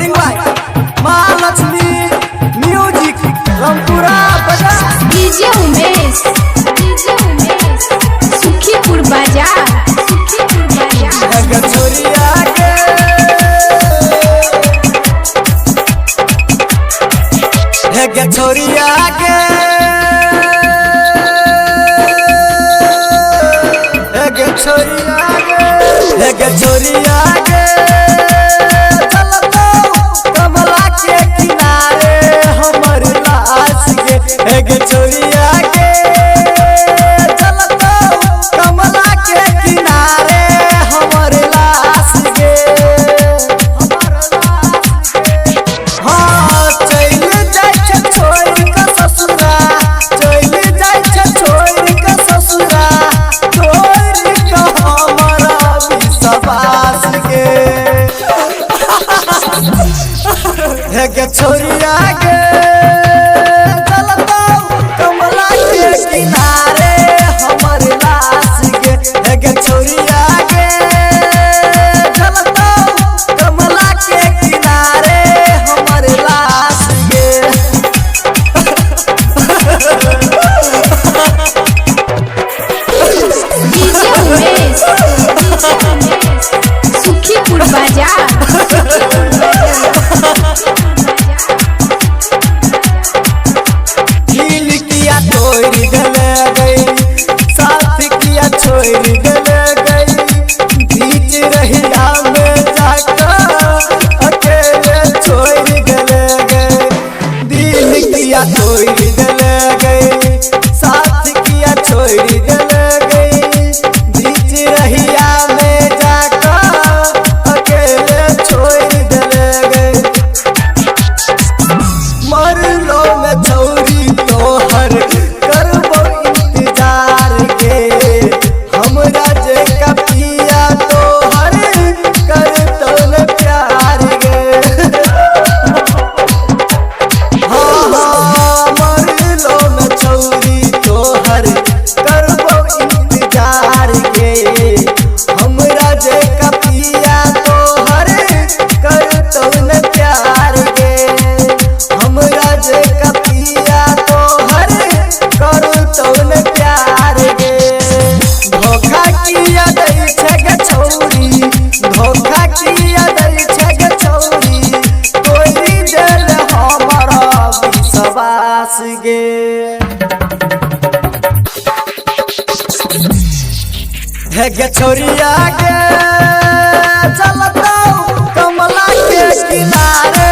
Recording by Mahalakshmi music Rampura बाजार। DJ Umesh Sukhipur बाजार छोरिया के छोरिया के छोरिया के चलतो कमला के किनारे हमर लाश के छोरिया के चलतो कमला के किनारे हमर लाश के हाँ चल जाय छ छोड़ के ससुरा चल जाय छ छोड़ के ससुरा छोड़ के हमारा विश्वास के छोरिया के चलतो कमला के किनारे हमर लाश के छोरिया के चलतो कमला के किनारे हमर लाश के डीजे उमेश सुखीपुर बाजार दिल किया तोड़ गले गई साथ किया छोड़ गले गई बीच रहिया में जाकर अकेले छोड़ गले गई दिल किया तोड़ गले गई साथ किया छोड़ गले गई बीच रहिया में जाकर अकेले छोड़ गले गई मरलो में छौरी तोहर करबो इंतजार के हमरा जे कपिया तोहर करतो न प्यार गे हाँ मरलो में छौरी तोहर करबो इंतजार के हमरा जे कपिया तोहर करतो न प्यार गे हमरा जे कपिया तोहर करतो न प्यार गे धोखा किया दै छै गे छौरी धोखा किया दै छै गे छौरी तोरी दिल हमरा विश्वास गे छोरिया के चलतो कमला के किनारे